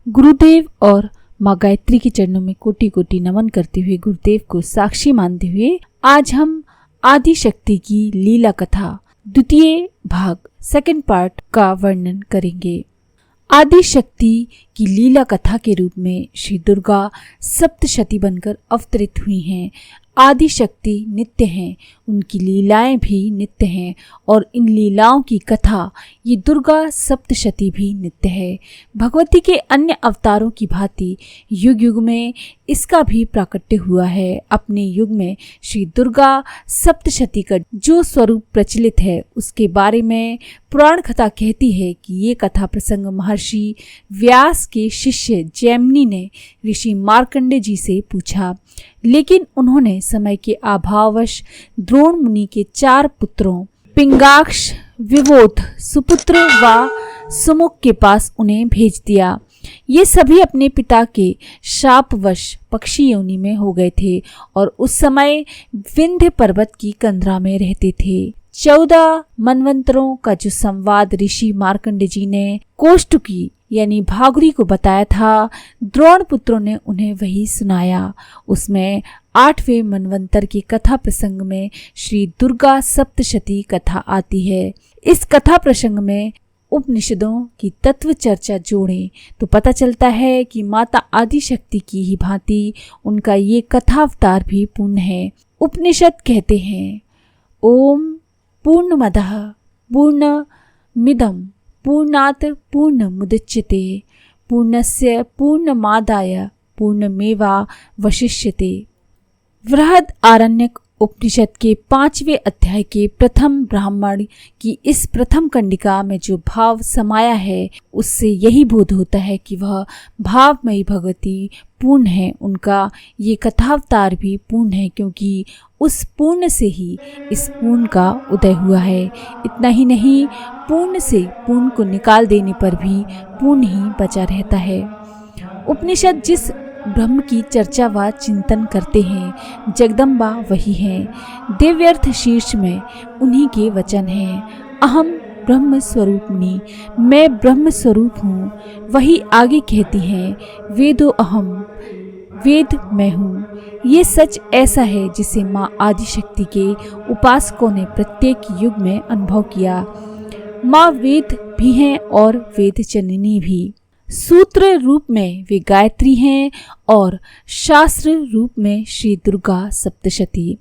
गुरुदेव और माँ गायत्री के चरणों में कोटि कोटि नमन करते हुए, गुरुदेव को साक्षी मानते हुए आज हम आदि शक्ति की लीला कथा द्वितीय भाग सेकंड पार्ट का वर्णन करेंगे। आदि शक्ति की लीला कथा के रूप में श्री दुर्गा सप्तशती बनकर अवतरित हुई हैं। आदि शक्ति नित्य हैं, उनकी लीलाएं भी नित्य हैं और इन लीलाओं की कथा ये दुर्गा सप्तशती भी नित्य है। भगवती के अन्य अवतारों की भांति युग युग में इसका भी प्राकट्य हुआ है। अपने युग में श्री दुर्गा सप्तशती का जो स्वरूप प्रचलित है उसके बारे में पुराण कथा कहती है कि ये कथा प्रसंग महर्षि व्यास के शिष्य जैमिनी ने ऋषि मार्कंडेय जी से पूछा, लेकिन उन्होंने समय के अभाववश द्रोण मुनि के 4 पुत्रों पिंगाक्ष, विवोध, सुपुत्र व सुमुख के पास उन्हें भेज दिया। ये सभी अपने पिता के शापवश पक्षी योनि में हो गए थे और उस समय विंध्य पर्वत की कंदरा में रहते थे। 14 मनवंतरों का जो संवाद ऋषि मार्कंडेय जी ने कोष्टुकी यानी भागुरी को बताया था, द्रोण पुत्रों ने उन्हें वही सुनाया। उसमें 8वें मनवंतर की कथा प्रसंग में श्री दुर्गा सप्तशती कथा आती है। इस कथा प्रसंग में उपनिषदों की तत्व चर्चा जोड़ें तो पता चलता है कि माता आदि शक्ति की ही भांति उनका ये कथावतार भी पूर्ण है। उपनिषद कहते हैं, ओम पूर्णमदः पूर्णमिदं पूर्णात् पूर्णमुदच्यते पूर्णस्य पूर्णमादाय पूर्णमेवावशिष्यते। बृहद आरण्यक उपनिषद के 5वें अध्याय के प्रथम ब्राह्मण की इस प्रथम कंडिका में जो भाव समाया है उससे यही बोध होता है कि वह भावमयी भगवती पूर्ण है। उनका ये कथावतार भी पूर्ण है क्योंकि उस पूर्ण से ही इस पूर्ण का उदय हुआ है। इतना ही नहीं, पूर्ण से पूर्ण को निकाल देने पर भी पूर्ण ही बचा रहता है। उपनिषद जिस ब्रह्म की चर्चा व चिंतन करते हैं, जगदम्बा वही है। दिव्यर्थ शीर्ष में उन्हीं के वचन हैं। अहम ब्रह्म स्वरूपिणी, मैं ब्रह्म स्वरूप हूँ। वही आगे कहती हैं, वेदो अहम, वेद मैं हूँ। ये सच ऐसा है जिसे माँ आदिशक्ति के उपासकों ने प्रत्येक युग में अनुभव किया। माँ वेद भी हैं और वेद जननी भी। सूत्र रूप में वे गायत्री हैं और शास्त्र रूप में श्री दुर्गा सप्तशती।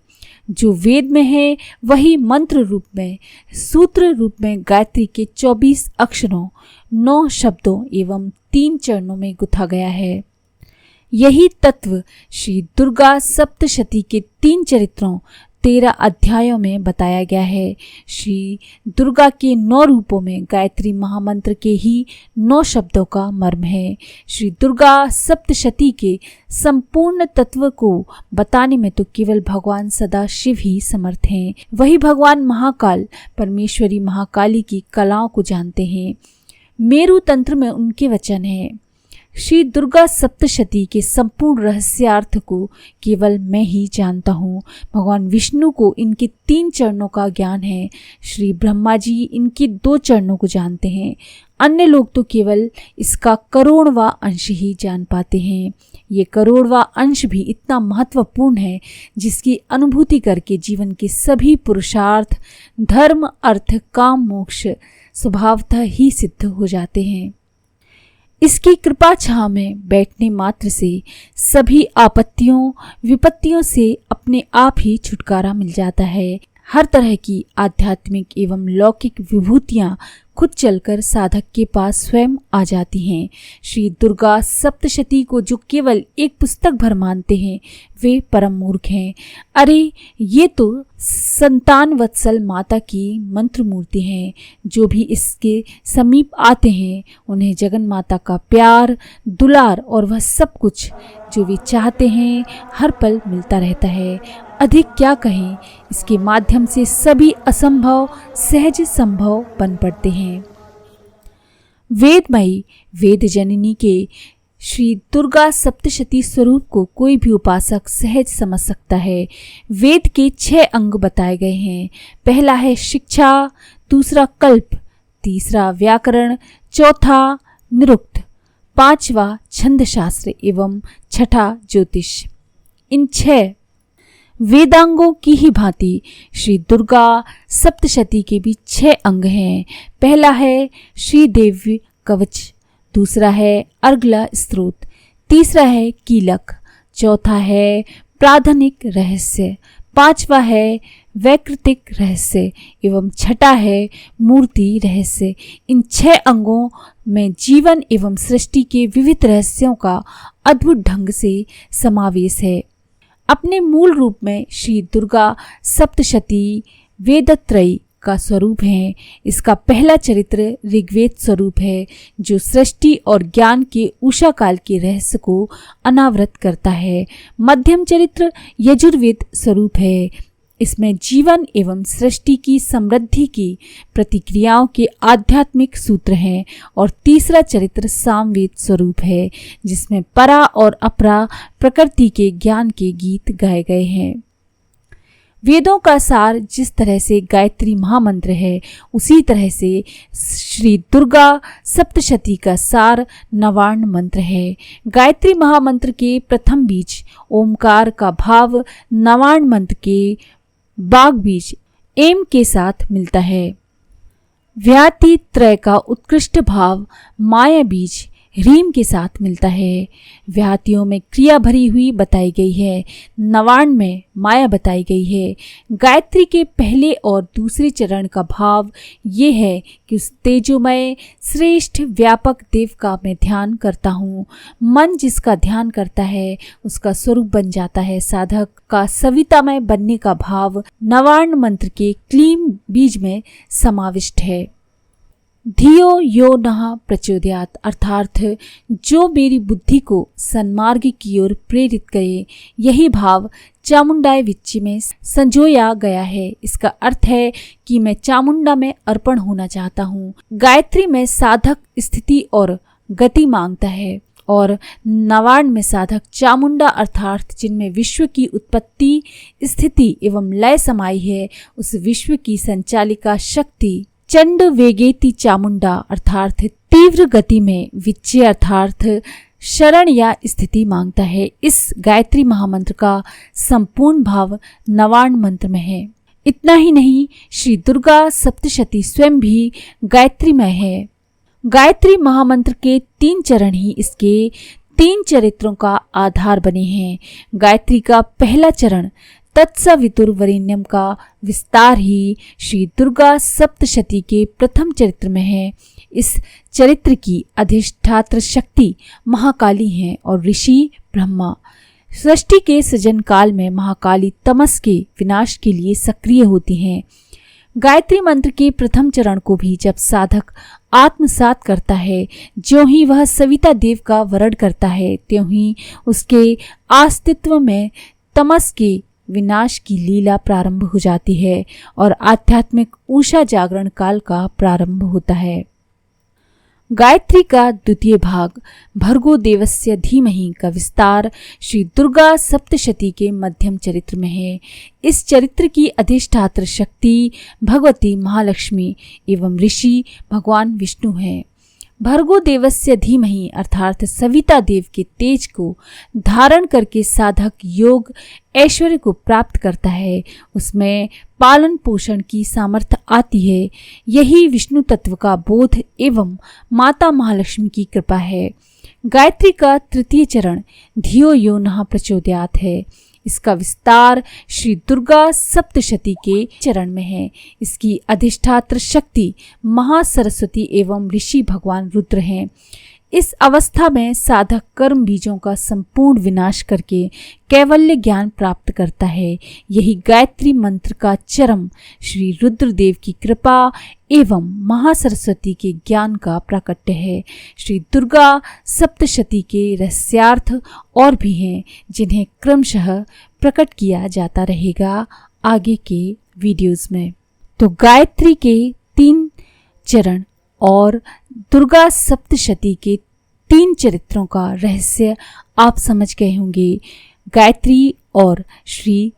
जो वेद में है वही मंत्र रूप में, सूत्र रूप में गायत्री के 24 अक्षरों, 9 शब्दों एवं 3 चरणों में गुथा गया है। यही तत्व श्री दुर्गा सप्तशती के 3 चरित्रों 13 अध्यायों में बताया गया है। श्री दुर्गा के 9 रूपों में गायत्री महामंत्र के ही 9 शब्दों का मर्म है। श्री दुर्गा सप्तशती के संपूर्ण तत्व को बताने में तो केवल भगवान सदाशिव ही समर्थ हैं। वही भगवान महाकाल परमेश्वरी महाकाली की कलाओं को जानते हैं। मेरु तंत्र में उनके वचन है, श्री दुर्गा सप्तशती के संपूर्ण रहस्यार्थ को केवल मैं ही जानता हूँ। भगवान विष्णु को इनके 3 चरणों का ज्ञान है। श्री ब्रह्मा जी इनके 2 चरणों को जानते हैं। अन्य लोग तो केवल इसका करोड़वां अंश ही जान पाते हैं। ये करोड़वां अंश भी इतना महत्वपूर्ण है जिसकी अनुभूति करके जीवन के सभी पुरुषार्थ, धर्म, अर्थ, काम, मोक्ष स्वभावतः ही सिद्ध हो जाते हैं। इसकी कृपा छाह में बैठने मात्र से सभी आपत्तियों विपत्तियों से अपने आप ही छुटकारा मिल जाता है। हर तरह की आध्यात्मिक एवं लौकिक विभूतियां खुद चलकर साधक के पास स्वयं आ जाती हैं। श्री दुर्गा सप्तशती को जो केवल एक पुस्तक भर मानते हैं वे परम मूर्ख हैं। अरे ये तो संतान वत्सल माता की मंत्र मूर्ति हैं। जो भी इसके समीप आते हैं उन्हें जगन माता का प्यार, दुलार और वह सब कुछ जो वे चाहते हैं हर पल मिलता रहता है। अधिक क्या कहें, इसके माध्यम से सभी असंभव सहज संभव बन पड़ते हैं। वेदमयी वेद जननी के श्री दुर्गा सप्तशती स्वरूप को कोई भी उपासक सहज समझ सकता है। वेद के 6 अंग बताए गए हैं। पहला है शिक्षा, दूसरा कल्प, तीसरा व्याकरण, चौथा निरुक्त, 5वां छंद शास्त्र एवं छठा ज्योतिष। इन 6 वेदांगों की ही भांति श्री दुर्गा सप्तशती के भी 6 अंग हैं। पहला है श्रीदेवी कवच, दूसरा है अर्गला स्त्रोत, तीसरा है कीलक, चौथा है प्राधानिक रहस्य, 5वां है वैकृतिक रहस्य एवं छठा है मूर्ति रहस्य। इन 6 अंगों में जीवन एवं सृष्टि के विविध रहस्यों का अद्भुत ढंग से समावेश है। अपने मूल रूप में श्री दुर्गा सप्तशती वेदत्रयी का स्वरूप है। इसका पहला चरित्र ऋग्वेद स्वरूप है, जो सृष्टि और ज्ञान के उषा काल के रहस्य को अनावृत करता है। मध्यम चरित्र यजुर्वेद स्वरूप है। इसमें जीवन एवं सृष्टि की समृद्धि की प्रतिक्रियाओं के आध्यात्मिक सूत्र हैं। और तीसरा चरित्र सामवेद स्वरूप है, जिसमें परा और अपरा प्रकृति के ज्ञान के गीत गाए गए हैं। वेदों का सार जिस तरह से गायत्री महामंत्र है, उसी तरह से श्री दुर्गा सप्तशती का सार नवार्ण मंत्र है। गायत्री महामंत्र के प्रथम बीज ओमकार का भाव नवार्ण मंत्र के बाग बीज एम के साथ मिलता है। व्याति त्रय का उत्कृष्ट भाव माया बीज ह्रीम के साथ मिलता है। व्यातियों में क्रिया भरी हुई बताई गई है, नवार्ण में माया बताई गई है। गायत्री के पहले और दूसरे चरण का भाव ये है कि उस तेजोमय श्रेष्ठ व्यापक देव का मैं ध्यान करता हूँ। मन जिसका ध्यान करता है उसका स्वरूप बन जाता है। साधक का सवितामय बनने का भाव नवार्ण मंत्र के क्लीम बीज में समाविष्ट है। धियो यो नः प्रचोदयात्, अर्थात जो मेरी बुद्धि को सन्मार्ग की ओर प्रेरित करे, यही भाव चामुंडाय विच्ची में संजोया गया है। इसका अर्थ है कि मैं चामुंडा में अर्पण होना चाहता हूँ। गायत्री में साधक स्थिति और गति मांगता है और नवार्ण में साधक चामुंडा अर्थात जिनमें विश्व की उत्पत्ति स्थिति एवं लय समाई है, उस विश्व की संचालिका शक्ति चंड वेगेति चामुंडा अर्थात तीव्र गति में विच्चे अर्थात शरण या स्थिति मांगता है। इस गायत्री महामंत्र का संपूर्ण भाव नवार्ण मंत्र में है। इतना ही नहीं, श्री दुर्गा सप्तशती स्वयं भी गायत्रीमय है। गायत्री महामंत्र के 3 चरण ही इसके 3 चरित्रों का आधार बने हैं। गायत्री का पहला चरण तत्सवितुर्वरेण्यम का विस्तार ही श्री दुर्गा सप्तशती के प्रथम चरित्र में है। इस चरित्र की अधिष्ठात्र शक्ति महाकाली है और ऋषि ब्रह्मा। सृष्टि के सृजन काल में महाकाली तमस के विनाश के लिए सक्रिय होती हैं। गायत्री मंत्र के प्रथम चरण को भी जब साधक आत्मसात करता है, ज्यों ही वह सविता देव का वरण करता है, त्यों ही उसके अस्तित्व में तमस के विनाश की लीला प्रारंभ हो जाती है और आध्यात्मिक उषा जागरण काल का प्रारंभ होता है। गायत्री का द्वितीय भाग भर्गो देवस्य धीमहि का विस्तार श्री दुर्गा सप्तशती के मध्यम चरित्र में है। इस चरित्र की अधिष्ठात्र शक्ति भगवती महालक्ष्मी एवं ऋषि भगवान विष्णु है। भर्गो देवस्य धीमहि अर्थात सविता देव के तेज को धारण करके साधक योग ऐश्वर्य को प्राप्त करता है। उसमें पालन पोषण की सामर्थ्य आती है। यही विष्णु तत्व का बोध एवं माता महालक्ष्मी की कृपा है। गायत्री का तृतीय चरण धियो यो नः प्रचोदयात् है। इसका विस्तार श्री दुर्गा सप्तशती के चरण में है। इसकी अधिष्ठात्र शक्ति महासरस्वती एवं ऋषि भगवान रुद्र हैं। इस अवस्था में साधक कर्म बीजों का संपूर्ण विनाश करके कैवल्य ज्ञान प्राप्त करता है। यही गायत्री मंत्र का चरम श्री रुद्रदेव की कृपा एवं महासरस्वती के ज्ञान का प्राकट्य है। श्री दुर्गा सप्तशती के रहस्यार्थ और भी हैं, जिन्हें क्रमशः प्रकट किया जाता रहेगा आगे के वीडियोस में। तो गायत्री के 3 चरण और दुर्गा सप्तशती के 3 चरित्रों का रहस्य आप समझ गए होंगे। गायत्री और श्री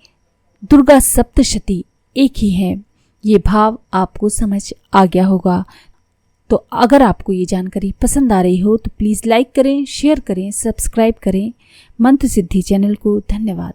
दुर्गा सप्तशती एक ही है, ये भाव आपको समझ आ गया होगा। तो अगर आपको ये जानकारी पसंद आ रही हो तो प्लीज़ लाइक करें, शेयर करें, सब्सक्राइब करें मंत्र सिद्धि चैनल को। धन्यवाद।